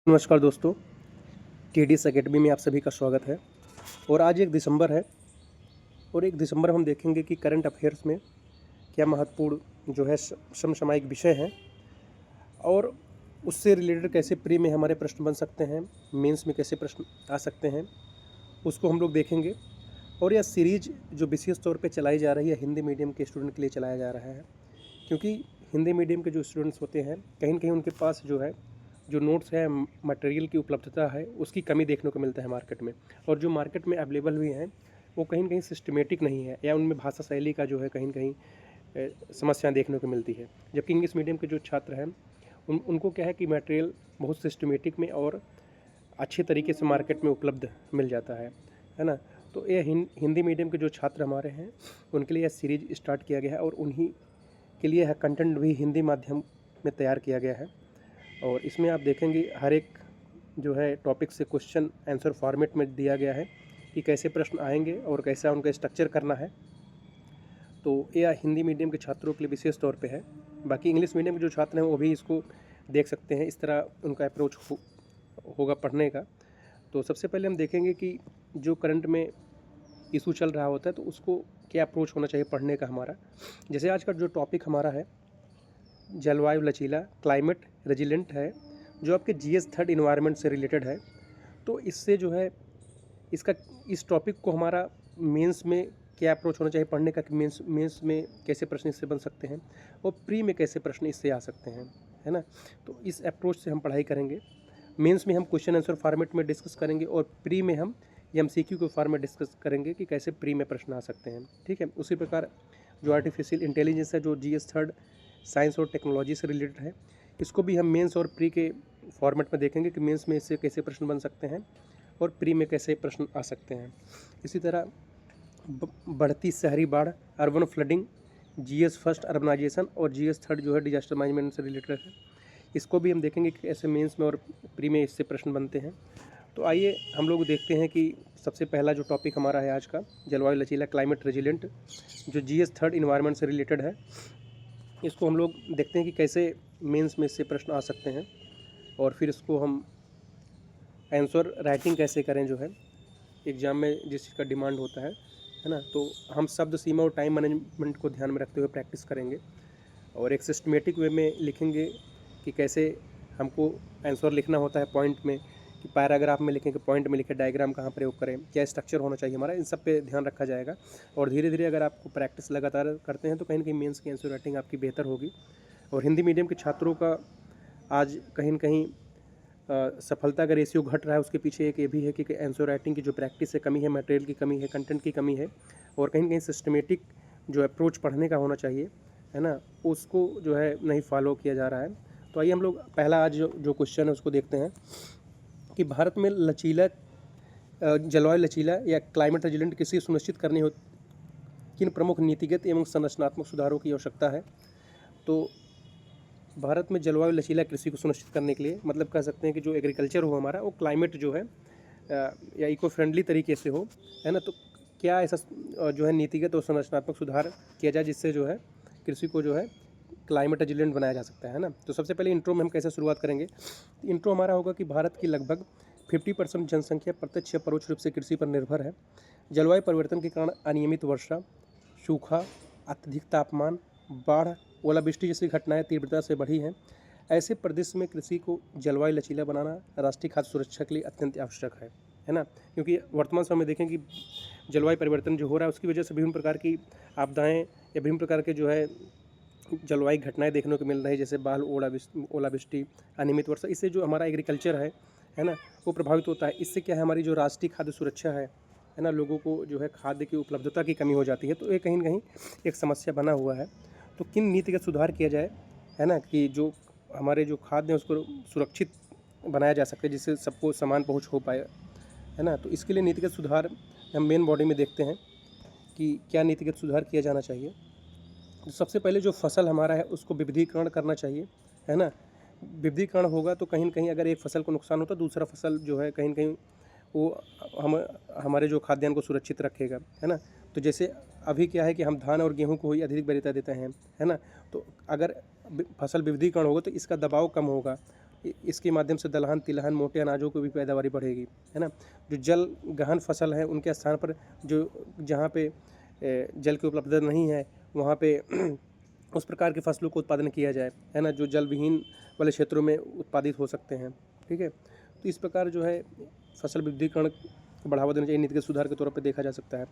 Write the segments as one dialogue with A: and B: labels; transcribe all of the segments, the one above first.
A: नमस्कार दोस्तों, TDS academy में आप सभी का स्वागत है। और आज 1 दिसंबर है और 1 दिसंबर हम देखेंगे कि करंट अफेयर्स में क्या महत्वपूर्ण जो है समसामयिक विषय हैं और उससे रिलेटेड कैसे प्री में हमारे प्रश्न बन सकते हैं, मेंस में कैसे प्रश्न आ सकते हैं, उसको हम लोग देखेंगे। और यह सीरीज जो विशेष तौर पे चलाई जा रही है हिंदी मीडियम के स्टूडेंट के लिए चलाया जा रहा है, क्योंकि हिंदी मीडियम के जो स्टूडेंट्स होते हैं कहीं न कहीं उनके पास जो नोट्स है, मटेरियल की उपलब्धता है, उसकी कमी देखने को मिलता है मार्केट में। और जो मार्केट में अवेलेबल भी हैं वो कहीं न कहीं सिस्टमेटिक नहीं है या उनमें भाषा शैली का जो है कहीं न कहीं समस्या देखने को मिलती है। जबकि इंग्लिश मीडियम के जो छात्र हैं उनको क्या है कि मटेरियल बहुत सिस्टमेटिक में और अच्छे तरीके से मार्केट में उपलब्ध मिल जाता है ना। तो ये हिंदी मीडियम के जो छात्र हमारे हैं उनके लिए यह सीरीज स्टार्ट किया गया है और उन्हीं के लिए यह कंटेंट भी हिंदी माध्यम में तैयार किया गया है। और इसमें आप देखेंगे हर एक जो है टॉपिक से क्वेश्चन आंसर फॉर्मेट में दिया गया है कि कैसे प्रश्न आएंगे और कैसा उनका स्ट्रक्चर करना है। तो यह हिंदी मीडियम के छात्रों के लिए विशेष तौर पे है। बाकी इंग्लिश मीडियम के जो छात्र हैं वो भी इसको देख सकते हैं, इस तरह उनका अप्रोच होगा पढ़ने का। तो सबसे पहले हम देखेंगे कि जो करंट में इशू चल रहा होता है तो उसको क्या अप्रोच होना चाहिए पढ़ने का हमारा। जैसे आज का जो टॉपिक हमारा है जलवायु लचीला, क्लाइमेट रेजिलेंट है, जो आपके GS थर्ड इन्वायरमेंट से रिलेटेड है। तो इससे जो है इस टॉपिक को हमारा मेंस में क्या अप्रोच होना चाहिए पढ़ने का कि मेंस में कैसे प्रश्न इससे बन सकते हैं और प्री में कैसे प्रश्न इससे आ सकते हैं, है ना। तो इस अप्रोच से हम पढ़ाई करेंगे। मेंस में हम क्वेश्चन आंसर फॉर्मेट में डिस्कस करेंगे और प्री में हम MCQ के फॉर्मेट डिस्कस करेंगे कि कैसे प्री में प्रश्न आ सकते हैं, ठीक है। उसी प्रकार जो आर्टिफिशियल इंटेलिजेंस है, जो GS थर्ड साइंस और टेक्नोलॉजी से रिलेटेड है, इसको भी हम मेंस और प्री के फॉर्मेट में देखेंगे कि मेंस में इससे कैसे प्रश्न बन सकते हैं और प्री में कैसे प्रश्न आ सकते हैं। इसी तरह बढ़ती शहरी बाढ़, urban flooding, GS first urbanisation और GS थर्ड जो है डिजास्टर मैनेजमेंट से रिलेटेड है, इसको भी हम देखेंगे कि कैसे मेंस में और प्री में इससे प्रश्न बनते हैं। तो आइए हम लोग देखते हैं कि सबसे पहला जो टॉपिक हमारा है आज का जलवायु लचीला, क्लाइमेट रेजिलेंट, जो GS थर्ड इन्वायरमेंट से रिलेटेड है, इसको हम लोग देखते हैं कि कैसे मेंस में इससे प्रश्न आ सकते हैं और फिर इसको हम आंसर राइटिंग कैसे करें जो है एग्ज़ाम में जिस चीज़ का डिमांड होता है ना। तो हम शब्द सीमा और टाइम मैनेजमेंट को ध्यान में रखते हुए प्रैक्टिस करेंगे और एक सिस्टमेटिक वे में लिखेंगे कि कैसे हमको आंसर लिखना होता है पॉइंट में, कि पैराग्राफ में लिखें कि पॉइंट में लिखें, डायग्राम कहाँ प्रयोग करें, क्या स्ट्रक्चर होना चाहिए हमारा, इन सब पे ध्यान रखा जाएगा। और धीरे धीरे अगर आपको प्रैक्टिस लगातार करते हैं तो कहीं ना कहीं मेंस की आंसर राइटिंग आपकी बेहतर होगी। और हिंदी मीडियम के छात्रों का आज कहीं न कहीं सफलता का रेशियो घट रहा है, उसके पीछे एक ये भी है कि आंसर राइटिंग की जो प्रैक्टिस है कमी है, मटेरियल की कमी है, कंटेंट की कमी है और कहीं न कहीं सिस्टमेटिक जो अप्रोच पढ़ने का होना चाहिए, है ना, उसको जो है नहीं फॉलो किया जा रहा है। तो आइए हम लोग पहला आज जो क्वेश्चन है उसको देखते हैं कि भारत में जलवायु लचीला या क्लाइमेट रेजिलेंट कृषि सुनिश्चित करनी हो किन प्रमुख नीतिगत एवं संरचनात्मक सुधारों की आवश्यकता है। तो भारत में जलवायु लचीला कृषि को सुनिश्चित करने के लिए मतलब कह सकते हैं कि जो एग्रीकल्चर हो हमारा वो क्लाइमेट जो है या इको फ्रेंडली तरीके से हो, है ना। तो क्या ऐसा जो है नीतिगत और संरचनात्मक सुधार किया जाए जिससे जो है कृषि को जो है क्लाइमेट रेजिलेंट बनाया जा सकता है ना। तो सबसे पहले इंट्रो में हम कैसे शुरुआत करेंगे। इंट्रो हमारा होगा कि भारत की लगभग 50% जनसंख्या प्रत्यक्ष या परोक्ष रूप से कृषि पर निर्भर है। जलवायु परिवर्तन के कारण अनियमित वर्षा, सूखा, अत्यधिक तापमान, बाढ़, ओलावृष्टि जैसी घटनाएं तीव्रता से बढ़ी हैं। ऐसे प्रदेश में कृषि को जलवायु लचीला बनाना राष्ट्रीय खाद्य सुरक्षा के लिए अत्यंत आवश्यक है ना। क्योंकि वर्तमान समय में देखें कि जलवायु परिवर्तन जो हो रहा है उसकी वजह से विभिन्न प्रकार की आपदाएं या विभिन्न प्रकार के जो है जलवायु घटनाएं देखने को मिल रही है, जैसे बाढ़, ओलावृष्टि, अनियमित वर्षा। इससे जो हमारा एग्रीकल्चर है ना, वो प्रभावित होता है। इससे क्या है, हमारी जो राष्ट्रीय खाद्य सुरक्षा है ना, लोगों को जो है खाद्य की उपलब्धता की कमी हो जाती है। तो ये कहीं न कहीं एक समस्या बना हुआ है। तो किन नीतिगत सुधार किया जाए, है ना, कि जो हमारे जो खाद्य है उसको सुरक्षित बनाया जा सके जिससे सबको समान पहुँच हो पाए, है ना। तो इसके लिए नीतिगत सुधार हम मेन बॉडी में देखते हैं कि क्या नीतिगत सुधार किया जाना चाहिए। तो सबसे पहले जो फसल हमारा है उसको विविधीकरण करना चाहिए, है ना। विविधीकरण होगा तो कहीं न कहीं अगर एक फसल को नुकसान होता है दूसरा फसल जो है कहीं न कहीं वो हमारे जो खाद्यान्न को सुरक्षित रखेगा, है ना। तो जैसे अभी क्या है कि हम धान और गेहूं को ही अधिक वरीयता देते हैं, है ना। तो अगर फसल विविधीकरण होगा तो इसका दबाव कम होगा, इसके माध्यम से दलहन, तिलहन, मोटे अनाजों की भी पैदावारी बढ़ेगी, है ना। जो जल गहन फसल है उनके स्थान पर जो जहाँ पे जल की उपलब्धता नहीं है वहाँ पे उस प्रकार की फसलों को उत्पादन किया जाए, है ना, जो जल विहीन वाले क्षेत्रों में उत्पादित हो सकते हैं, ठीक है। तो इस प्रकार जो है फसल विविधीकरण को बढ़ावा देना चाहिए, नीतिगत सुधार के तौर पर देखा जा सकता है।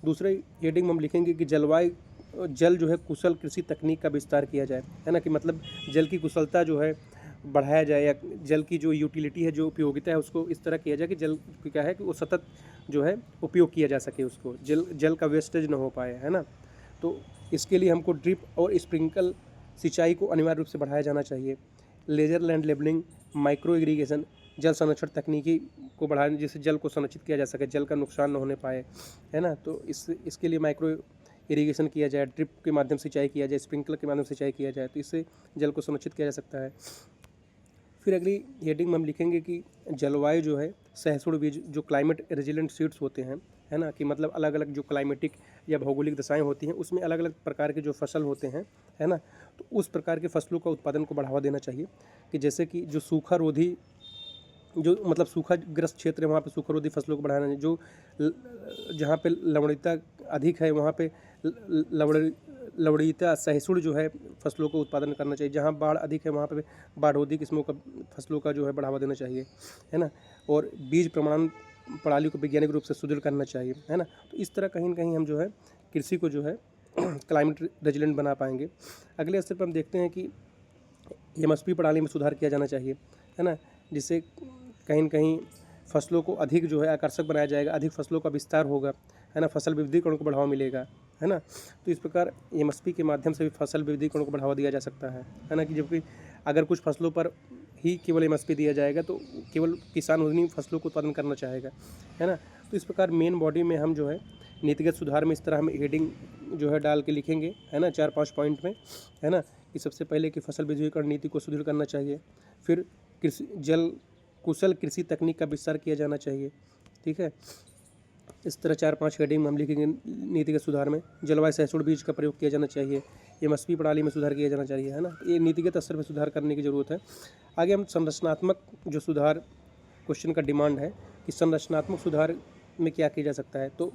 A: दूसरे हेडिंग में हम लिखेंगे कि जल जो है कुशल कृषि तकनीक का विस्तार किया जाए, है ना, कि मतलब जल की कुशलता जो है बढ़ाया जाए, या जल की जो यूटिलिटी है, जो उपयोगिता है, उसको इस तरह किया जाए कि जल क्या है कि वो सतत जो है उपयोग किया जा सके, उसको जल का वेस्टेज ना हो पाए, है ना। तो इसके लिए हमको ड्रिप और स्प्रिंकल सिंचाई को अनिवार्य रूप से बढ़ाया जाना चाहिए। Laser land levelling, micro irrigation, जल संरक्षण तकनीकी को बढ़ाने, जिससे जल को संरक्षित किया जा सके, जल का नुकसान न होने पाए, है ना। तो इसके लिए माइक्रो इरिगेशन किया जाए, ड्रिप के माध्यम से सिंचाई किया जाए, स्प्रिंकलर के माध्यम से सिंचाई किया जाए, तो इससे जल को संरक्षित किया जा सकता है। फिर अगली हेडिंग में हम लिखेंगे कि जलवायु जो है सहिष्णु बीज, जो क्लाइमेट रेजिलेंट सीड्स होते हैं, है ना, कि मतलब अलग अलग जो क्लाइमेटिक या भौगोलिक दशाएं होती हैं उसमें अलग अलग प्रकार के जो फसल होते हैं, है ना, तो उस प्रकार के फसलों का उत्पादन को बढ़ावा देना चाहिए, कि जैसे कि जो सूखा रोधी, जो मतलब सूखाग्रस्त क्षेत्र है वहाँ पे सूखा रोधी फसलों को बढ़ाना चाहिए, जो जहाँ पे लवणीयता अधिक है वहाँ पे लवणीयता सहिष्णु जो है फसलों को उत्पादन करना चाहिए, जहाँ बाढ़ अधिक है वहाँ पे बाढ़ोधी किस्मों का फसलों का जो है बढ़ावा देना चाहिए, है ना। और बीज प्रमाणन प्रणाली को वैज्ञानिक रूप से सुदृढ़ करना चाहिए, है ना। तो इस तरह कहीं न कहीं हम जो है कृषि को जो है क्लाइमेट रेजिलेंट बना पाएंगे। अगले स्तर पर हम देखते हैं कि एमएसपी प्रणाली में सुधार किया जाना चाहिए, है ना, जिससे कहीं न कहीं फसलों को अधिक जो है आकर्षक बनाया जाएगा, अधिक फसलों का विस्तार होगा, है ना, फसल विविधीकरण को बढ़ावा मिलेगा, है ना। तो इस प्रकार एमएसपी के माध्यम से भी फसल विविधीकरण को बढ़ावा दिया जा सकता है ना, कि जबकि अगर कुछ फसलों पर ही केवल एमएसपी दिया जाएगा तो केवल किसान उन्हीं फसलों को उत्पादन करना चाहेगा, है ना। तो इस प्रकार मेन बॉडी में हम जो है नीतिगत सुधार में इस तरह हम हेडिंग जो है डाल के लिखेंगे, है ना, 4-5 पॉइंट में, है ना, कि सबसे पहले कि फसल विविधीकरण नीति को सुदृढ़ करना चाहिए, फिर कुशल कृषि तकनीक का विस्तार किया जाना चाहिए, ठीक है। इस तरह 4-5 हेडिंग में हम लिखेंगे नीतिगत सुधार में। जलवायु सहिष्णु बीज का प्रयोग किया जाना चाहिए, एमएसपी प्रणाली में सुधार किया जाना चाहिए, है ना। ये नीतिगत स्तर पर सुधार करने की ज़रूरत है। आगे हम संरचनात्मक जो सुधार क्वेश्चन का डिमांड है कि संरचनात्मक सुधार में क्या किया जा सकता है, तो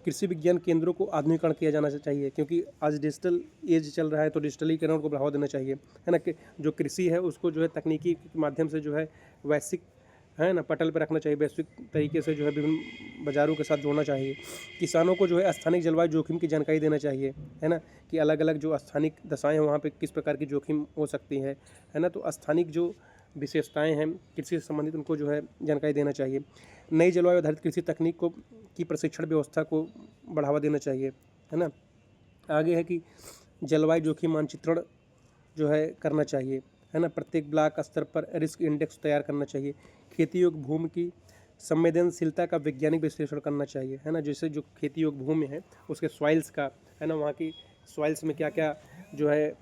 A: कृषि विज्ञान केंद्रों को आधुनिकीकरण किया जाना चाहिए, क्योंकि आज डिजिटल एज चल रहा है, तो डिजिटलीकरण को बढ़ावा देना चाहिए, है ना, कि जो कृषि है उसको जो है तकनीकी के माध्यम से जो है वैश्विक, है ना, पटल पर रखना चाहिए, वैश्विक तरीके से जो है विभिन्न बाज़ारों के साथ जोड़ना चाहिए। किसानों को जो है स्थानिक जलवायु जोखिम की जानकारी देना चाहिए, है ना, कि अलग अलग जो स्थानिक दशाएँ हैं वहाँ पे किस प्रकार की जोखिम हो सकती है ना। तो स्थानिक जो विशेषताएं हैं कृषि से संबंधित उनको जो है जानकारी देना चाहिए। नई जलवायु आधारित कृषि तकनीक की प्रशिक्षण व्यवस्था को बढ़ावा देना चाहिए, है ना। आगे है कि जलवायु जोखिम मानचित्रण जो है करना चाहिए, है ना, प्रत्येक ब्लॉक स्तर पर रिस्क इंडेक्स तैयार करना चाहिए। खेती योग्य भूमि की संवेदनशीलता का वैज्ञानिक विश्लेषण करना चाहिए, है ना, जैसे जो खेती योग्य भूमि है उसके सॉइल्स का, है ना, वहाँ की सॉइल्स में क्या क्या जो है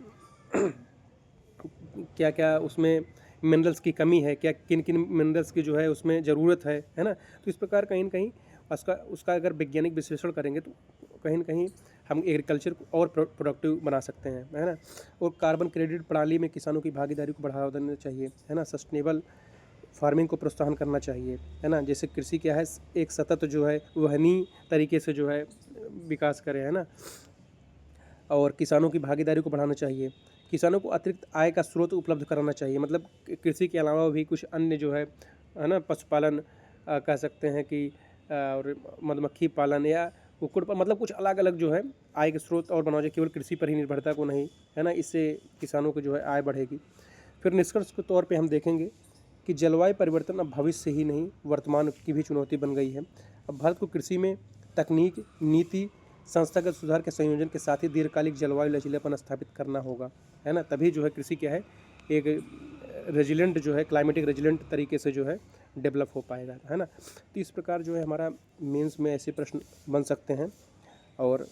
A: क्या क्या उसमें मिनरल्स की कमी है, क्या किन किन मिनरल्स की जो है उसमें ज़रूरत है ना। तो इस प्रकार कहीं न कहीं उसका अगर वैज्ञानिक विश्लेषण करेंगे तो कहीं न कहीं हम एग्रीकल्चर को और प्रोडक्टिव बना सकते हैं, है ना। और कार्बन क्रेडिट प्रणाली में किसानों की भागीदारी को बढ़ावा देना चाहिए, है ना। सस्टेनेबल फार्मिंग को प्रोत्साहन करना चाहिए, है ना, जैसे कृषि क्या है एक सतत जो है वहनीय तरीके से जो है विकास करे, है ना। और किसानों की भागीदारी को बढ़ाना चाहिए, किसानों को अतिरिक्त आय का स्रोत उपलब्ध कराना चाहिए, मतलब कृषि के अलावा भी कुछ अन्य जो है ना, पशुपालन कह सकते हैं कि और मधुमक्खी पालन या कुक्कुट पर, मतलब कुछ अलग अलग जो है आय के स्रोत और बनाना चाहिए, केवल कृषि पर ही निर्भरता को नहीं, है ना। इससे किसानों को जो है आय बढ़ेगी। फिर निष्कर्ष के तौर पे हम देखेंगे कि जलवायु परिवर्तन अब भविष्य ही नहीं वर्तमान की भी चुनौती बन गई है। अब भारत को कृषि में तकनीक, नीति, संस्थागत सुधार के संयोजन के साथ ही दीर्घकालिक जलवायु लचीलापन स्थापित करना होगा, है ना। तभी जो है कृषि क्या है एक रेजिलेंट जो है क्लाइमेटिक रेजिलेंट तरीके से जो है डेवलप हो पाएगा, है ना। तो इस प्रकार जो है हमारा मेंस में ऐसे प्रश्न बन सकते हैं, और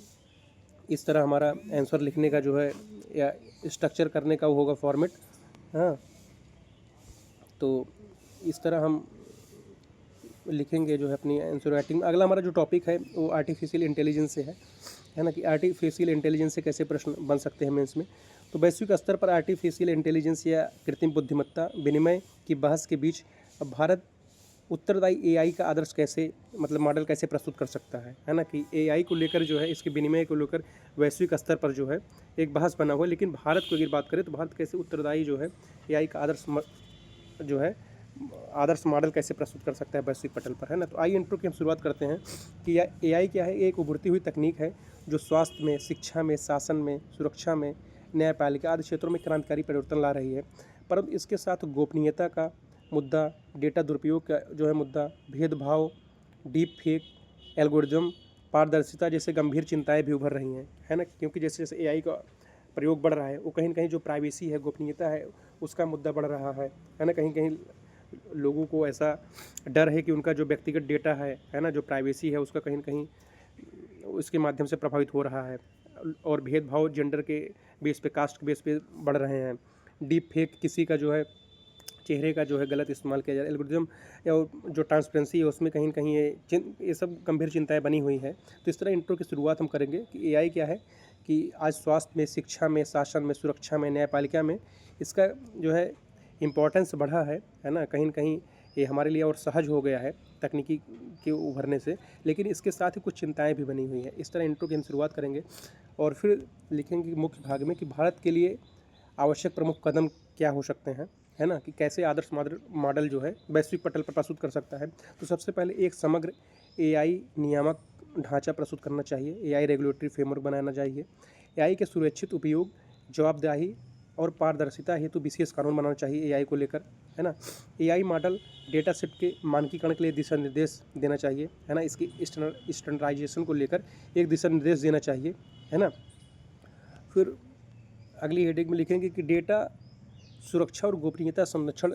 A: इस तरह हमारा आंसर लिखने का जो है या स्ट्रक्चर करने का वो होगा फॉर्मेट, हाँ। तो इस तरह हम लिखेंगे जो है अपनी आंसर राइटिंग में। अगला हमारा जो टॉपिक है वो आर्टिफिशियल इंटेलिजेंस से है है ना, कि आर्टिफिशियल इंटेलिजेंस से कैसे प्रश्न बन सकते हैं मेंस में। तो वैश्विक स्तर पर आर्टिफिशियल इंटेलिजेंस या कृत्रिम बुद्धिमत्ता विनिमय की बहस के बीच अब भारत उत्तरदायी एआई का आदर्श कैसे, मतलब मॉडल कैसे प्रस्तुत कर सकता है ना, कि एआई को लेकर जो है, इसके विनिमय को लेकर वैश्विक स्तर पर जो है एक बहस बना हुआ है। लेकिन भारत को अगर बात करें तो भारत कैसे उत्तरदायी जो है एआई का जो है आदर्श मॉडल कैसे प्रस्तुत कर सकता है वैश्विक पटल पर, है ना। तो आइए इंट्रो की हम शुरुआत करते हैं कि एआई क्या है। एक उभरती हुई तकनीक है जो स्वास्थ्य में, शिक्षा में, शासन में, सुरक्षा में, न्यायपालिका आदि क्षेत्रों में क्रांतिकारी परिवर्तन ला रही है। परंतु इसके साथ गोपनीयता का मुद्दा, डेटा दुरुपयोग का जो है मुद्दा, भेदभाव, डीप फेक, एल्गोरिज्म, पारदर्शिता जैसे गंभीर चिंताएं भी उभर रही हैं, है ना। क्योंकि जैसे जैसे एआई का प्रयोग बढ़ रहा है, वो कहीं न कहीं जो प्राइवेसी है, गोपनीयता है, उसका मुद्दा बढ़ रहा है ना। कहीं कहीं लोगों को ऐसा डर है कि उनका जो व्यक्तिगत डेटा है ना, जो प्राइवेसी है, उसका कहीं न कहीं उसके माध्यम से प्रभावित हो रहा है। और भेदभाव जेंडर के बेस पे, कास्ट के बेस पे बढ़ रहे हैं। डीप फेक, किसी का जो है चेहरे का जो है गलत इस्तेमाल किया जा रहा है। एल्गोरिज्म या जो ट्रांसपेरेंसी है उसमें कहीं न कहीं ये सब गंभीर चिंताएं बनी हुई हैं। तो इस तरह इंट्रो की शुरुआत हम करेंगे कि एआई क्या है, कि आज स्वास्थ्य में, शिक्षा में, शासन में, सुरक्षा में, न्यायपालिका में इसका जो है इम्पोर्टेंस बढ़ा है ना। कहीं न कहीं ये हमारे लिए और सहज हो गया है तकनीकी के उभरने से, लेकिन इसके साथ ही कुछ चिंताएँ भी बनी हुई हैं। इस तरह इंट्रो की हम शुरुआत करेंगे और फिर लिखेंगे मुख्य भाग में कि भारत के लिए आवश्यक प्रमुख कदम क्या हो सकते हैं, है ना, कि कैसे आदर्श मॉडल जो है वैश्विक पटल पर प्रस्तुत कर सकता है। तो सबसे पहले एक समग्र एआई नियामक ढांचा प्रस्तुत करना चाहिए, एआई रेगुलेटरी फ्रेमवर्क बनाना चाहिए, एआई के सुरक्षित उपयोग, जवाबदेही और पारदर्शिता हेतु विशेष कानून बनाना चाहिए एआई को लेकर, है ना। एआई मॉडल डेटा सेट के मानकीकरण के लिए दिशा निर्देश देना चाहिए, है ना। इसकी स्टैंडर्डाइजेशन को लेकर एक दिशा निर्देश देना चाहिए, है ना। फिर अगली हेडिंग में लिखेंगे कि डेटा सुरक्षा और गोपनीयता संरक्षण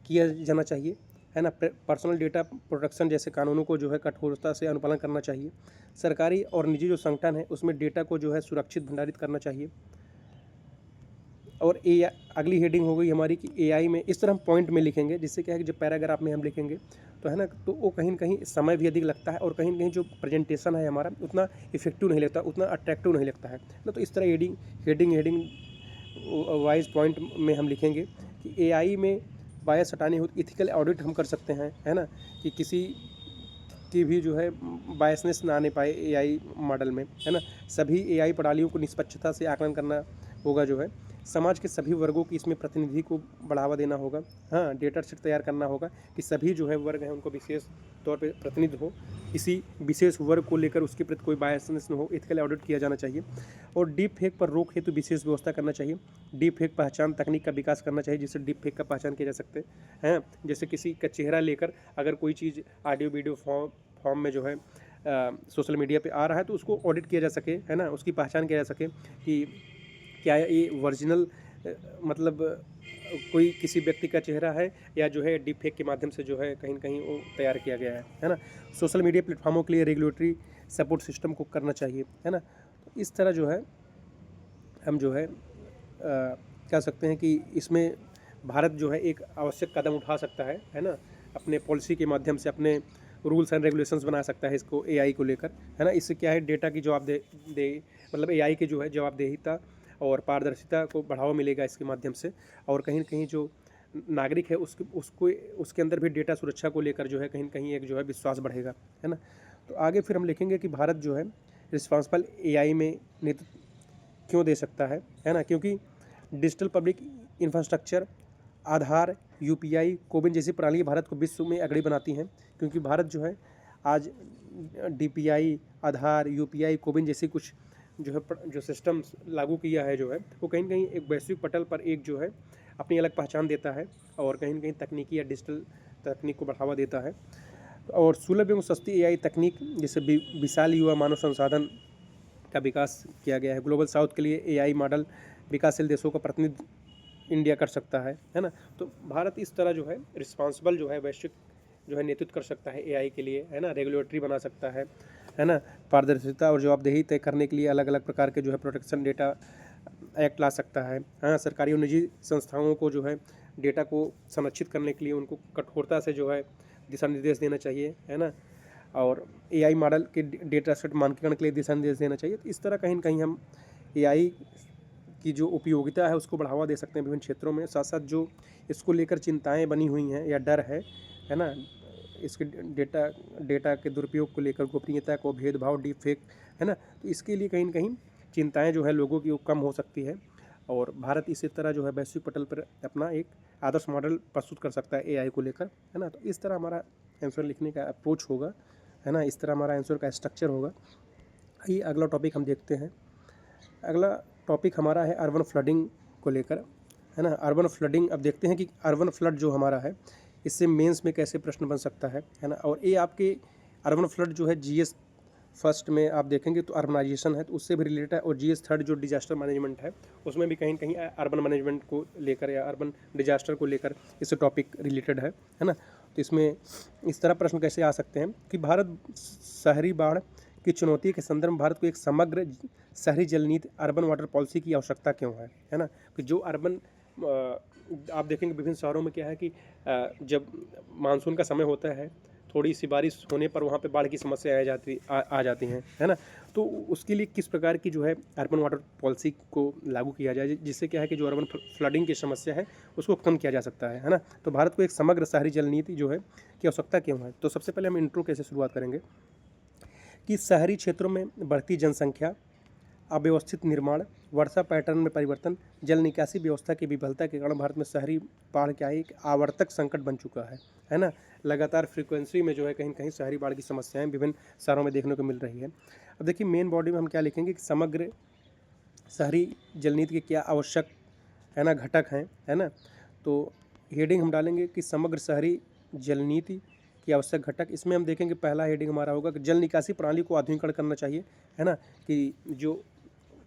A: किया जाना चाहिए, है ना। पर्सनल डेटा प्रोटेक्शन जैसे कानूनों को जो है कठोरता से अनुपालन करना चाहिए। सरकारी और निजी जो संगठन है उसमें डेटा को जो है सुरक्षित भंडारित करना चाहिए। और अगली हेडिंग हो गई हमारी कि एआई में, इस तरह हम पॉइंट में लिखेंगे, जिससे क्या है कि जब पैराग्राफ में हम लिखेंगे तो है ना, तो वो कहीं न कहीं समय भी अधिक लगता है और कहीं न कहीं जो प्रेजेंटेशन है हमारा उतना इफेक्टिव नहीं लगता, उतना अट्रैक्टिव नहीं लगता है ना। तो इस तरह हेडिंग वाइज पॉइंट में हम लिखेंगे कि एआई में बायस हटाने हो, इथिकल ऑडिट हम कर सकते हैं, है ना, कि किसी की भी जो है बायसनेस ना आने पाए एआई मॉडल में, है ना। सभी एआई प्रणालियों को निष्पक्षता से आकलन करना होगा, जो है समाज के सभी वर्गों की इसमें प्रतिनिधि को बढ़ावा देना होगा। हाँ, डेटा सेट तैयार करना होगा कि सभी जो है वर्ग हैं उनको विशेष तौर पे प्रतिनिधि हो, किसी विशेष वर्ग को लेकर उसके प्रति कोई बायसनेस न हो, एथिकल ऑडिट किया जाना चाहिए। और डीप फेक पर रोक हेतु विशेष व्यवस्था करना चाहिए। डीप फेक पहचान तकनीक का विकास करना चाहिए, जिससे डीप फेक का पहचान किया जा सकते हैं। जैसे किसी का चेहरा लेकर अगर कोई चीज़ ऑडियो वीडियो फॉर्म में जो है सोशल मीडिया पे आ रहा है तो उसको ऑडिट किया जा सके, है ना, उसकी पहचान किया जा सके कि क्या ये ओरिजिनल मतलब कोई किसी व्यक्ति का चेहरा है या जो है डीप फेक के माध्यम से जो है कहीं न कहीं वो तैयार किया गया है ना। सोशल मीडिया प्लेटफॉर्मों के लिए रेगुलेटरी सपोर्ट सिस्टम को करना चाहिए, है ना। तो इस तरह जो है हम जो है कह सकते हैं कि इसमें भारत जो है एक आवश्यक कदम उठा सकता है ना, अपने पॉलिसी के माध्यम से अपने रूल्स एंड रेगुलेशंस बना सकता है इसको एआई को लेकर, है ना। इससे क्या है, डेटा की मतलब एआई की जो है जवाबदेहिता और पारदर्शिता को बढ़ावा मिलेगा इसके माध्यम से। और कहीं न कहीं जो नागरिक है उसके अंदर भी डेटा सुरक्षा को लेकर जो है कहीं न कहीं एक जो है विश्वास बढ़ेगा, है ना। तो आगे फिर हम लिखेंगे कि भारत जो है रिस्पॉन्सिबल एआई में नेतृत्व क्यों दे सकता है ना। क्योंकि डिजिटल पब्लिक इंफ्रास्ट्रक्चर, आधार, यूपीआई, कोविन जैसी प्रणाली भारत को विश्व में अग्रणी बनाती हैं। क्योंकि भारत जो है आज डीपीआई, आधार, यूपीआई, कोविन जैसी कुछ जो सिस्टम लागू किया है, जो है वो कहीं न कहीं एक वैश्विक पटल पर एक जो है अपनी अलग पहचान देता है और कहीं न कहीं तकनीकी या डिजिटल तकनीक को बढ़ावा देता है। और सुलभ एवं सस्ती एआई तकनीक, जैसे विशाल युवा मानव संसाधन का विकास किया गया है। ग्लोबल साउथ के लिए एआई मॉडल विकासशील देशों का प्रतिनिधित्व इंडिया कर सकता है ना। तो भारत इस तरह जो है रिस्पॉन्सिबल जो है वैश्विक जो है नेतृत्व कर सकता है एआई के लिए, है ना। रेगुलेटरी बना सकता है ना। पारदर्शिता और जवाबदेही तय करने के लिए अलग अलग प्रकार के जो है प्रोटेक्शन डेटा एक्ट ला सकता है। हाँ, सरकारी और निजी संस्थाओं को जो है डेटा को संरक्षित करने के लिए उनको कठोरता से जो है दिशा निर्देश देना चाहिए, है ना। और एआई मॉडल के डेटा सेट मानकीकरण के लिए दिशा निर्देश देना चाहिए। तो इस तरह कहीं न कहीं हम एआई की जो उपयोगिता है उसको बढ़ावा दे सकते हैं विभिन्न क्षेत्रों में। साथ साथ जो इसको लेकर चिंताएँ बनी हुई हैं या डर है ना? इसके डेटा के दुरुपयोग को लेकर, गोपनीयता को, भेदभाव, डीप फेक, है ना? तो इसके लिए कहीं न कहीं चिंताएँ जो है लोगों की वो कम हो सकती है और भारत इसी तरह जो है वैश्विक पटल पर अपना एक आदर्श मॉडल प्रस्तुत कर सकता है एआई को लेकर, है ना? तो इस तरह हमारा आंसर लिखने का अप्रोच होगा, है ना? इस तरह हमारा आंसर का स्ट्रक्चर होगा। आइए अगला टॉपिक हम देखते हैं। अगला टॉपिक हमारा है अर्बन फ्लडिंग को लेकर, है ना? अर्बन फ्लडिंग, अब देखते हैं कि अर्बन फ्लड जो हमारा है इससे मेंस में कैसे प्रश्न बन सकता है ना? और ये आपके अर्बन फ्लड जो है जीएस फर्स्ट में आप देखेंगे तो अर्बनाइजेशन है तो उससे भी रिलेटेड है, और जीएस थर्ड जो डिजास्टर मैनेजमेंट है उसमें भी कहीं कहीं अर्बन मैनेजमेंट को लेकर या अर्बन डिजास्टर को लेकर इससे टॉपिक रिलेटेड है ना? तो इसमें इस तरह प्रश्न कैसे आ सकते हैं कि भारत शहरी बाढ़ की चुनौती के संदर्भ में भारत को एक समग्र शहरी जल नीति अर्बन वाटर पॉलिसी की आवश्यकता क्यों है ना? कि जो अर्बन आप देखेंगे विभिन्न शहरों में क्या है कि जब मानसून का समय होता है थोड़ी सी बारिश होने पर वहाँ पे बाढ़ की समस्या आ जाती हैं, है ना? तो उसके लिए किस प्रकार की जो है अर्बन वाटर पॉलिसी को लागू किया जाए जिससे क्या है कि जो अर्बन फ्लडिंग की समस्या है उसको कम किया जा सकता है ना? तो भारत को एक समग्र शहरी जल नीति जो है की आवश्यकता क्यों है? तो सबसे पहले हम इंट्रो कैसे शुरुआत करेंगे कि शहरी क्षेत्रों में बढ़ती जनसंख्या, अव्यवस्थित निर्माण, वर्षा पैटर्न में परिवर्तन, जल निकासी व्यवस्था की विफलता के कारण भारत में शहरी बाढ़ क्या है एक आवर्तक संकट बन चुका है ना? लगातार फ्रीक्वेंसी में जो है कहीं कहीं शहरी बाढ़ की समस्याएं विभिन्न शहरों में देखने को मिल रही है। अब देखिए मेन बॉडी में हम क्या लिखेंगे कि समग्र शहरी जल नीति के क्या आवश्यक है ना घटक हैं, है ना? तो हेडिंग हम डालेंगे कि समग्र शहरी जल नीति की आवश्यक घटक। इसमें हम देखेंगे पहला हेडिंग हमारा होगा कि जल निकासी प्रणाली को आधुनिकीकरण करना चाहिए, है ना? कि जो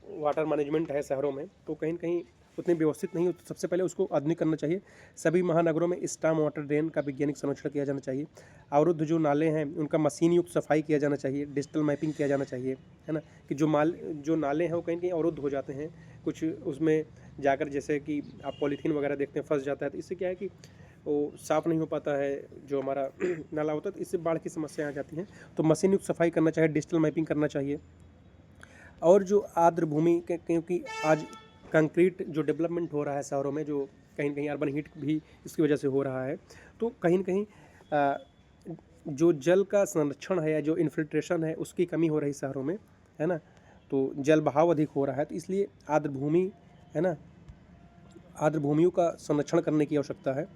A: वाटर मैनेजमेंट है शहरों में तो कहीं न कहीं उतनी व्यवस्थित नहीं हो, तो सबसे पहले उसको आधुनिक करना चाहिए। सभी महानगरों में स्टॉर्म वाटर ड्रेन का वैज्ञानिक संरक्षण किया जाना चाहिए। अवरुद्ध जो नाले हैं उनका मशीन युक्त सफाई किया जाना चाहिए, डिजिटल मैपिंग किया जाना चाहिए, है ना? कि जो नाले हैं वो कहीं न कहीं अवरुद्ध हो जाते हैं, कुछ उसमें जाकर जैसे कि आप पॉलीथीन वगैरह देखते हैं फँस जाता है, तो इससे क्या है कि वो साफ़ नहीं हो पाता है जो हमारा नाला होता है, तो इससे बाढ़ की समस्या आ जाती हैं। तो मशीन युक्त सफाई करना चाहिए, डिजिटल मैपिंग करना चाहिए। और जो आर्द्र भूमि के, क्योंकि आज कंक्रीट जो डेवलपमेंट हो रहा है शहरों में, जो कहीं न कहीं अर्बन हीट भी इसकी वजह से हो रहा है, तो कहीं न कहीं जो जल का संरक्षण है या जो इन्फिल्ट्रेशन है उसकी कमी हो रही शहरों में, है ना? तो जल बहाव अधिक हो रहा है, तो इसलिए आर्द्र भूमि, है ना, आर्द्र भूमियों का संरक्षण करने की आवश्यकता है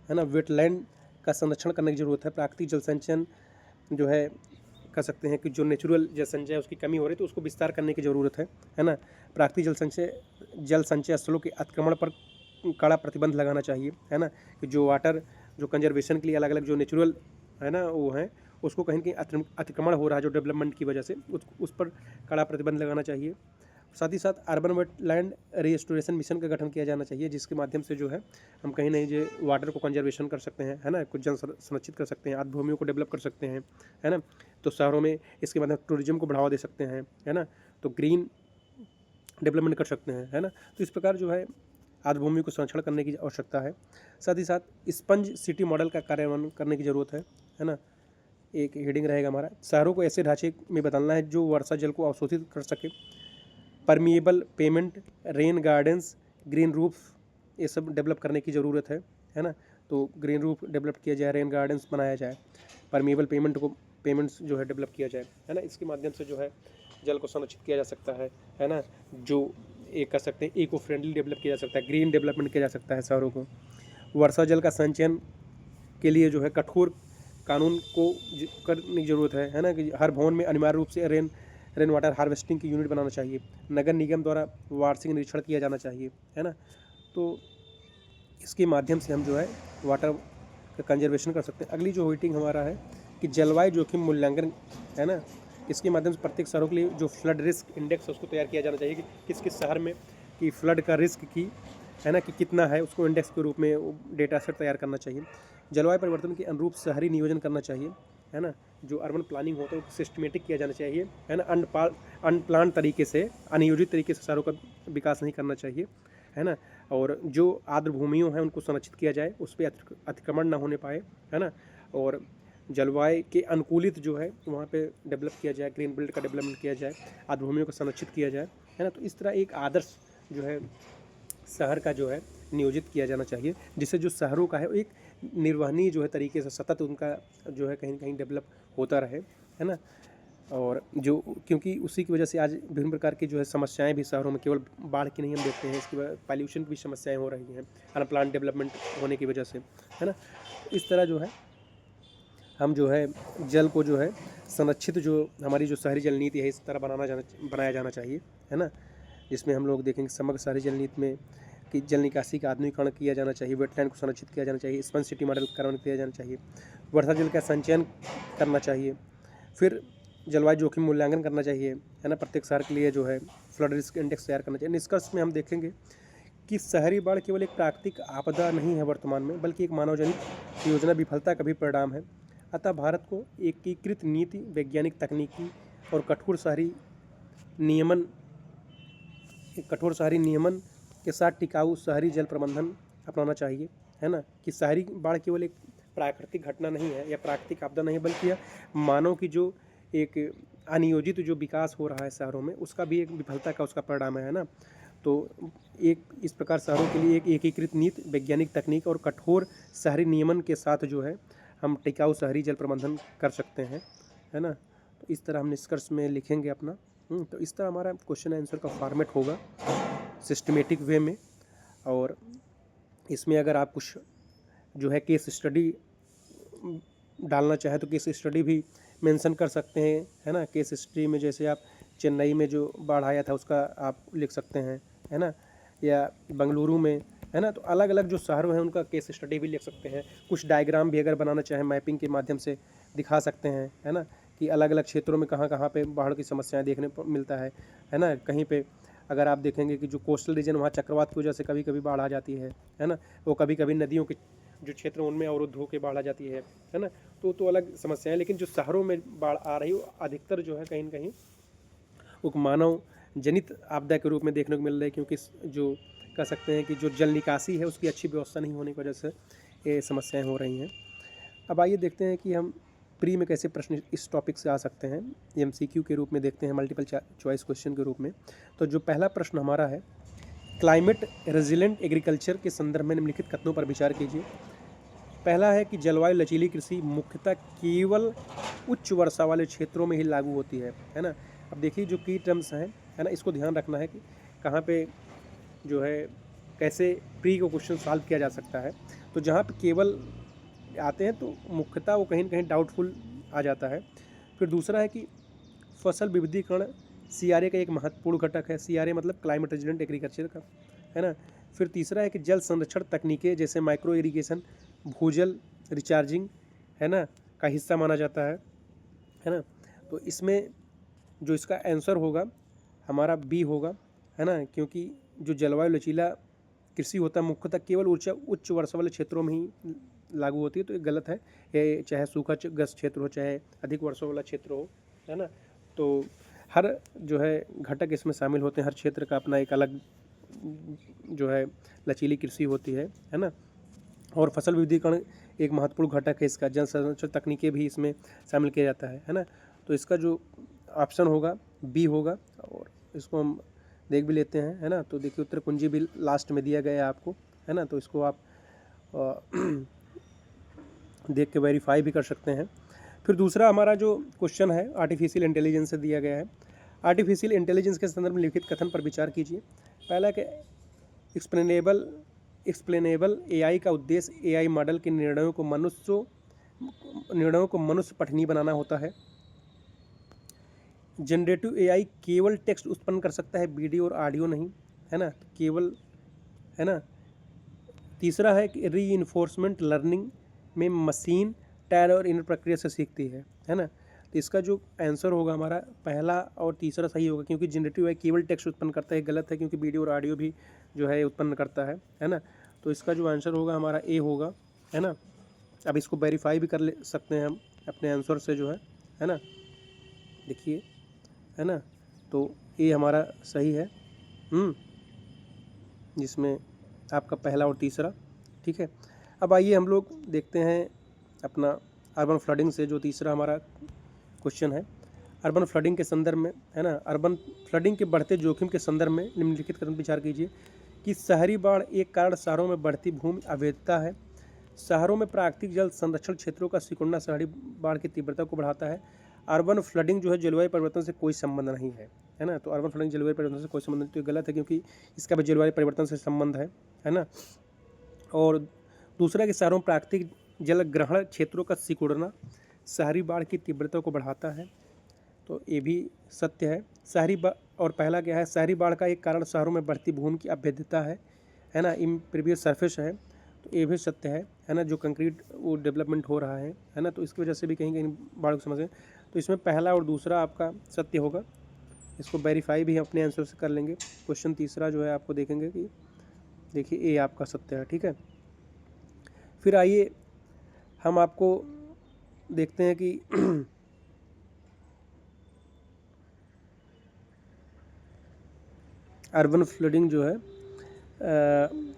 A: ना? वेटलैंड का संरक्षण करने की ज़रूरत है। प्राकृतिक जल संचयन जो है कह सकते हैं कि जो नेचुरल जल संचय है उसकी कमी हो रही है तो उसको विस्तार करने की ज़रूरत है ना? प्राकृतिक जल संचय स्थलों के अतिक्रमण पर कड़ा प्रतिबंध लगाना चाहिए, है ना? कि जो वाटर जो कंजर्वेशन के लिए अलग अलग जो नेचुरल है ना वो हैं उसको कहीं न कहीं अतिक्रमण हो रहा है जो डेवलपमेंट की वजह से उस पर कड़ा प्रतिबंध लगाना चाहिए। साथ ही साथ अर्बन वेटलैंड रिस्टोरेशन मिशन का गठन किया जाना चाहिए जिसके माध्यम से जो है हम कहीं नहीं जो वाटर को कंजर्वेशन कर सकते हैं, है ना? कुछ जल संरक्षित कर सकते हैं, आर्द्र भूमियों को डेवलप कर सकते हैं, है ना? तो शहरों में इसके माध्यम टूरिज्म को बढ़ावा दे सकते हैं, है ना? तो ग्रीन डेवलपमेंट कर सकते हैं, है ना? तो इस प्रकार जो है आर्द्र भूमि को संरक्षण करने की आवश्यकता है। साथ ही साथ स्पंज सिटी मॉडल का कार्यान्वयन करने की ज़रूरत है ना? एक हेडिंग रहेगा हमारा, शहरों को ऐसे ढांचे में बदलना है जो वर्षा जल को अवशोषित कर सके। Permeable payment, rain gardens, green roof, ये सब डेवलप करने की ज़रूरत है ना? तो ग्रीन रूफ डेवलप किया जाए, रेन गार्डन्स बनाया जाए, परमिएबल पेमेंट्स जो है डेवलप किया जाए, है ना? इसके माध्यम से जो है जल को संरक्षित किया जा सकता है ना? जो एक कह सकते हैं इको फ्रेंडली डेवलप किया जा सकता है, ग्रीन डेवलपमेंट किया जा सकता है शहरों को। वर्षा जल का संचयन के लिए जो है कठोर कानून को करने की ज़रूरत है ना? कि हर भवन में अनिवार्य रूप से रेन वाटर हार्वेस्टिंग की यूनिट बनाना चाहिए। नगर निगम द्वारा वार्षिक निरीक्षण किया जाना चाहिए, है ना? तो इसके माध्यम से हम जो है वाटर का कंजर्वेशन कर सकते हैं। अगली जो हेडिंग हमारा है कि जलवायु जोखिम मूल्यांकन, है ना? इसके माध्यम से प्रत्येक शहरों के लिए जो फ्लड रिस्क इंडेक्स है उसको तैयार किया जाना चाहिए कि किस किस शहर में कि फ्लड का रिस्क की, है ना, कि कितना है, उसको इंडेक्स के रूप में डेटा सेट तैयार करना चाहिए। जलवायु परिवर्तन के अनुरूप शहरी नियोजन करना चाहिए, है ना? जो अर्बन प्लानिंग होता है वो सिस्टमेटिक किया जाना चाहिए, है ना? अनप्लान तरीके से, अनियोजित तरीके से शहरों का विकास नहीं करना चाहिए, है ना? और जो आर्द्र भूमियों हैं उनको संरक्षित किया जाए, उस पर अतिक्रमण ना होने पाए, है ना? और जलवायु के अनुकूलित जो है वहाँ पे डेवलप किया जाए, ग्रीन बेल्ट का डेवलपमेंट किया जाए, आर्द्रभूमियों को संरक्षित किया जाए, है ना। तो इस तरह एक आदर्श जो है शहर का जो है नियोजित किया जाना चाहिए, जिससे जो शहरों का है एक निर्वहनीय जो है तरीके से सतत उनका जो है कहीं न कहीं डेवलप होता रहे, है ना। और जो क्योंकि उसी की वजह से आज विभिन्न प्रकार की जो है समस्याएं भी शहरों में, केवल बाढ़ की नहीं हम देखते हैं, इसकी वजह पॉल्यूशन की भी समस्याएं हो रही हैं अनप्लान्ड डेवलपमेंट होने की वजह से, है ना। इस तरह जो है हम जो है जल को जो है संरक्षित, जो हमारी जो शहरी जल नीति है इस तरह बनाया जाना चाहिए, है ना। जिसमें हम लोग देखेंगे समग्र शहरी जल नीति में कि जल निकासी का आधुनिकीकरण किया जाना चाहिए, वेटलैंड को संरक्षित किया जाना चाहिए, स्पंज सिटी मॉडल कार्यान्वित किया जाना चाहिए, वर्षा जल का संचयन करना चाहिए, फिर जलवायु जोखिम मूल्यांकन करना चाहिए, है ना। प्रत्येक शहर के लिए जो है फ्लड रिस्क इंडेक्स तैयार करना चाहिए। निष्कर्ष में हम देखेंगे कि शहरी बाढ़ केवल एक प्राकृतिक आपदा नहीं है वर्तमान में, बल्कि एक मानवजनित योजना विफलता का भी परिणाम है। अतः भारत को एकीकृत नीति, वैज्ञानिक तकनीकी और कठोर शहरी नियमन के साथ टिकाऊ शहरी जल प्रबंधन अपनाना चाहिए, है ना। कि शहरी बाढ़ केवल एक प्राकृतिक घटना नहीं है या प्राकृतिक आपदा नहीं है, बल्कि यह मानव की जो एक अनियोजित जो विकास हो रहा है शहरों में, उसका भी एक विफलता का उसका परिणाम है ना। तो एक इस प्रकार शहरों के लिए एक एकीकृत नीति, वैज्ञानिक तकनीक और कठोर शहरी नियमन के साथ जो है हम टिकाऊ शहरी जल प्रबंधन कर सकते हैं, है ना। तो इस तरह हम निष्कर्ष में लिखेंगे अपना। तो इस तरह हमारा क्वेश्चन आंसर का फॉर्मेट होगा सिस्टमेटिक वे में। और इसमें अगर आप कुछ जो है केस स्टडी डालना चाहे तो केस स्टडी भी मेंशन कर सकते हैं, है ना। केस स्टडी में जैसे आप चेन्नई में जो बाढ़ आया था उसका आप लिख सकते हैं, है ना, या बेंगलुरु में, है ना। तो अलग अलग जो शहर हैं उनका केस स्टडी भी लिख सकते हैं। कुछ डायग्राम भी अगर बनाना चाहें मैपिंग के माध्यम से दिखा सकते हैं, है ना, कि अलग अलग क्षेत्रों में कहाँ कहाँ पे बाढ़ की समस्याएं देखने को मिलता है ना। कहीं पे अगर आप देखेंगे कि जो कोस्टल रीजन वहाँ चक्रवात की वजह से कभी कभी बाढ़ आ जाती है ना। वो कभी कभी नदियों के जो क्षेत्र उनमें अवरुद्ध होकर बाढ़ आ जाती है ना। तो अलग समस्याएं, लेकिन जो शहरों में बाढ़ आ रही है अधिकतर जो है कहीं न कहीं वो मानव जनित आपदा के रूप में देखने को मिल रही है, क्योंकि जो कह सकते हैं कि जो जल निकासी है उसकी अच्छी व्यवस्था नहीं होने की वजह से ये समस्याएं हो रही हैं। अब आइए देखते हैं कि हम प्री में कैसे प्रश्न इस टॉपिक से आ सकते हैं, एमसीक्यू के रूप में देखते हैं, मल्टीपल चॉइस क्वेश्चन के रूप में। तो जो पहला प्रश्न हमारा है, क्लाइमेट रेजिलेंट एग्रीकल्चर के संदर्भ में निम्नलिखित कथनों पर विचार कीजिए। पहला है कि जलवायु लचीली कृषि मुख्यतः केवल उच्च वर्षा वाले क्षेत्रों में ही लागू होती है ना। अब देखिए जो की टर्म्स हैं, है ना, इसको ध्यान रखना है कि कहाँ पे जो है कैसे प्री को क्वेश्चन सॉल्व किया जा सकता है। तो जहाँ पे केवल आते हैं तो मुख्यतः वो कहीं न कहीं डाउटफुल आ जाता है। फिर दूसरा है कि फसल विविधीकरण सीआरए का एक महत्वपूर्ण घटक है। सीआरए मतलब क्लाइमेट रेजिलेंट एग्रीकल्चर का, है ना। फिर तीसरा है कि जल संरक्षण तकनीकें जैसे माइक्रो इरिगेशन, भूजल रिचार्जिंग, है ना, का हिस्सा माना जाता है ना। तो इसमें जो इसका आंसर होगा हमारा बी होगा, है ना, क्योंकि जो जलवायु लचीला कृषि होता है मुख्यतः केवल उच्च वर्षा वाले क्षेत्रों में ही लागू होती है। तो ये गलत है, ये चाहे सूखा ग्रस्त क्षेत्र हो चाहे अधिक वर्षा वाला क्षेत्र हो, है ना। तो हर जो है घटक इसमें शामिल होते हैं, हर क्षेत्र का अपना एक अलग जो है लचीली कृषि होती है ना। और फसल विविधीकरण एक महत्वपूर्ण घटक है इसका, जल संरक्षण तकनीकें भी इसमें शामिल किया जाता है ना। तो इसका जो ऑप्शन होगा बी होगा, और इसको हम देख भी लेते हैं, है ना। तो देखिए उत्तर कुंजी भी लास्ट में दिया गया है आपको, है ना। तो इसको आप देख के वेरीफाई भी कर सकते हैं। फिर दूसरा हमारा जो क्वेश्चन है आर्टिफिशियल इंटेलिजेंस से दिया गया है। आर्टिफिशियल इंटेलिजेंस के संदर्भ में लिखित कथन पर विचार कीजिए। पहला कि एक्सप्लेनेबल एआई का उद्देश्य एआई मॉडल के निर्णयों को मनुष्य पठनीय बनाना होता है। जनरेटिव एआई केवल टेक्स्ट उत्पन्न कर सकता है, वीडियो और ऑडियो नहीं, है ना, केवल, है ना। तीसरा है कि रीइंफोर्समेंट लर्निंग में मशीन ट्रायल और इनर प्रक्रिया से सीखती है ना। तो इसका जो आंसर होगा हमारा पहला और तीसरा सही होगा, क्योंकि जनरेटिव एआई केवल टेक्स्ट उत्पन्न करता है, गलत है, क्योंकि वीडियो और ऑडियो भी जो है उत्पन्न करता है ना। तो इसका जो आंसर होगा हमारा ए होगा, है ना। अब इसको वेरीफाई भी कर ले सकते हैं हम अपने आंसर से जो है ना, देखिए, है ना। तो ए हमारा सही है, जिसमें आपका पहला और तीसरा, ठीक है। अब आइए हम लोग देखते हैं अपना अर्बन फ्लडिंग से जो तीसरा हमारा क्वेश्चन है, अर्बन फ्लडिंग के संदर्भ में, है ना, अर्बन फ्लडिंग के बढ़ते जोखिम के संदर्भ में निम्नलिखित कथन विचार कीजिए कि शहरी बाढ़ एक कारण शहरों में बढ़ती भूमि अवैधता है। शहरों में प्राकृतिक जल संरक्षण क्षेत्रों का सिकुड़ना शहरी बाढ़ की तीव्रता को बढ़ाता है। अर्बन फ्लडिंग जो है जलवायु परिवर्तन से कोई संबंध नहीं है ना। तो अर्बन फ्लडिंग जलवायु परिवर्तन से कोई संबंध नहीं, तो ये गलत है क्योंकि इसका भी जलवायु परिवर्तन से संबंध है ना। और दूसरा कि शहरों में प्राकृतिक जल ग्रहण क्षेत्रों का सिकुड़ना शहरी बाढ़ की तीव्रता को बढ़ाता है, तो ये भी सत्य है। शहरी और पहला क्या है, शहरी बाढ़ का एक कारण शहरों में बढ़ती भूमि की अवैधता है ना, इम्परवियस सरफेस है, तो ये भी सत्य है ना। जो कंक्रीट वो डेवलपमेंट हो रहा है ना, तो इसकी वजह से भी कहीं कहीं बाढ़ की समस्या, तो इसमें पहला और दूसरा आपका सत्य होगा। इसको वेरीफाई भी अपने आंसर से कर लेंगे। क्वेश्चन तीसरा जो है आपको देखेंगे कि देखिए ये आपका सत्य है, ठीक है। फिर आइए हम आपको देखते हैं कि अर्बन फ्लडिंग जो है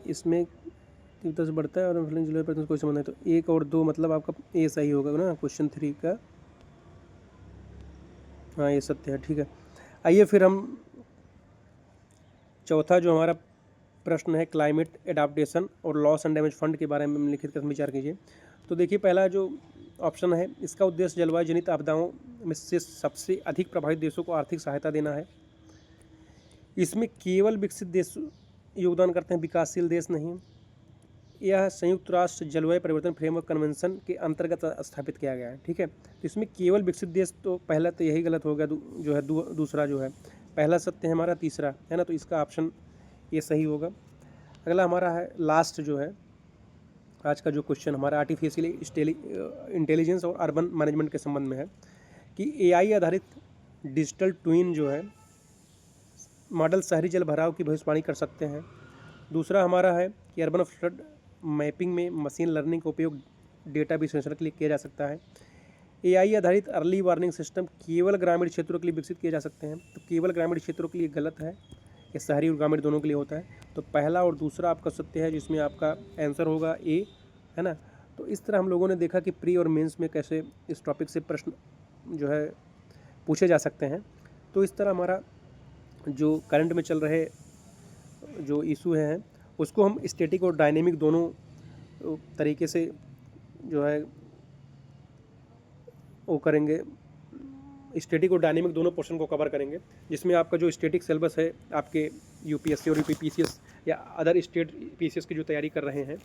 A: इसमें तीव्रता से बढ़ता है, अर्बन फ्लडिंग जलवायु परिवर्तन से कोई संबंध नहीं, तो 1 और 2 मतलब आपका ए सही होगा ना, क्वेश्चन 3 का। हाँ ये सत्य है, ठीक है। आइए फिर हम चौथा जो हमारा प्रश्न है, क्लाइमेट एडाप्टेशन और लॉस एंड डैमेज फंड के बारे में निम्नलिखित कथन विचार कीजिए। तो देखिए पहला जो ऑप्शन है, इसका उद्देश्य जलवायु जनित आपदाओं में से सबसे अधिक प्रभावित देशों को आर्थिक सहायता देना है। इसमें केवल विकसित देश योगदान करते हैं, विकासशील देश नहीं। यह संयुक्त राष्ट्र जलवायु परिवर्तन फ्रेमवर्क कन्वेंशन के अंतर्गत स्थापित किया गया है, ठीक है। तो इसमें केवल विकसित देश, तो पहला तो यही गलत हो गया, जो है दूसरा जो है, पहला सत्य है हमारा, तीसरा है ना, तो इसका ऑप्शन ये सही होगा। अगला हमारा है लास्ट जो है आज का जो क्वेश्चन हमारा आर्टिफिशियल इंटेलिजेंस और अर्बन मैनेजमेंट के संबंध में है कि एआई आधारित डिजिटल ट्विन जो है मॉडल शहरी जल भराव की भविष्यवाणी कर सकते हैं। दूसरा हमारा है कि अर्बन फ्लड मैपिंग में मशीन लर्निंग का उपयोग डेटा विश्लेषण के लिए किया जा सकता है। एआई आधारित अर्ली वार्निंग सिस्टम केवल ग्रामीण क्षेत्रों के लिए विकसित किए जा सकते हैं, तो केवल ग्रामीण क्षेत्रों के लिए गलत है, ये शहरी और ग्रामीण दोनों के लिए होता है। तो पहला और दूसरा आपका सत्य है, जिसमें आपका आंसर होगा ए, है ना। तो इस तरह हम लोगों ने देखा कि प्री और मेंस में कैसे इस टॉपिक से प्रश्न जो है पूछे जा सकते हैं। तो इस तरह हमारा जो करंट में चल रहे जो इशू हैं उसको हम स्टैटिक और डायनेमिक दोनों तरीके से जो है वो करेंगे, स्टैटिक और डायनेमिक दोनों पोर्शन को कवर करेंगे, जिसमें आपका जो स्टैटिक सिलेबस है आपके यूपीएससी और यूपीपीसीएस या अदर स्टेट पीसीएस की जो तैयारी कर रहे हैं,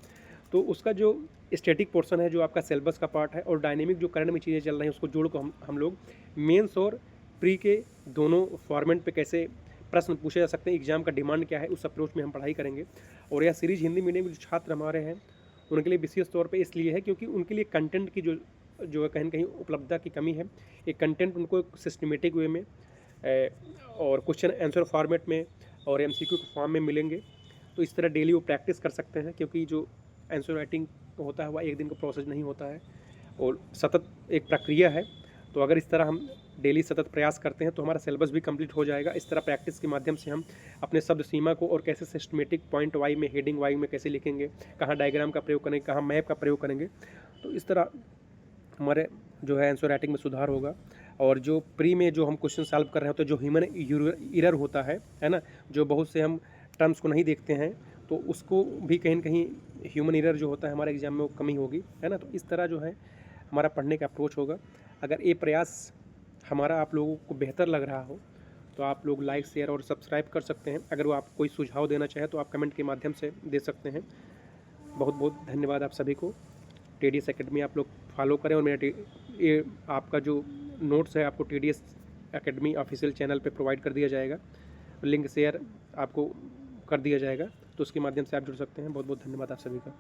A: तो उसका जो स्टैटिक पोर्शन है जो आपका सिलेबस का पार्ट है, और डायनेमिक जो करंट में चीज़ें चल रही हैं उसको जोड़ को हम लोग मेंस और प्री के दोनों फॉर्मेट पे कैसे प्रश्न पूछे जा सकते हैं, एग्जाम का डिमांड क्या है, उस अप्रोच में हम पढ़ाई करेंगे। और यह सीरीज हिंदी मीडियम के जो छात्र हमारे हैं उनके लिए विशेष तौर पे इसलिए है क्योंकि उनके लिए कंटेंट की जो है कहीं कहीं उपलब्धता की कमी है। एक कंटेंट उनको एक सिस्टमेटिक वे में और क्वेश्चन आंसर फॉर्मेट में और एमसीक्यू के फॉर्म में मिलेंगे, तो इस तरह डेली वो प्रैक्टिस कर सकते हैं, क्योंकि जो आंसर राइटिंग होता है वह एक दिन का प्रोसेस नहीं होता है और सतत एक प्रक्रिया है। तो अगर इस तरह हम डेली सतत प्रयास करते हैं तो हमारा सिलेबस भी कंप्लीट हो जाएगा। इस तरह प्रैक्टिस के माध्यम से हम अपने शब्द सीमा को और कैसे सिस्टमेटिक पॉइंट वाई में, हेडिंग वाई में कैसे लिखेंगे, कहाँ डायग्राम का प्रयोग करेंगे, कहाँ मैप का प्रयोग करेंगे, तो इस तरह हमारे जो है आंसर राइटिंग में सुधार होगा। और जो प्री में जो हम क्वेश्चन सॉल्व कर रहे होते हैं, जो ह्यूमन एरर होता है ना, जो बहुत से हम टर्म्स को नहीं देखते हैं, तो उसको भी कहीं ना कहीं ह्यूमन एरर जो होता है हमारे एग्जाम में वो कमी होगी, है ना। तो इस तरह जो है हमारा पढ़ने का अप्रोच होगा। अगर ये प्रयास हमारा आप लोगों को बेहतर लग रहा हो तो आप लोग लाइक, शेयर और सब्सक्राइब कर सकते हैं। अगर वो आप कोई सुझाव देना चाहे तो आप कमेंट के माध्यम से दे सकते हैं। बहुत बहुत धन्यवाद आप सभी को। TDS एकेडमी आप लोग फॉलो करें, और मेरा ये आपका जो नोट्स है आपको TDS एकेडमी ऑफिशियल चैनल पे प्रोवाइड कर दिया जाएगा, लिंक शेयर आपको कर दिया जाएगा, तो उसके माध्यम से आप जुड़ सकते हैं। बहुत बहुत धन्यवाद आप सभी का।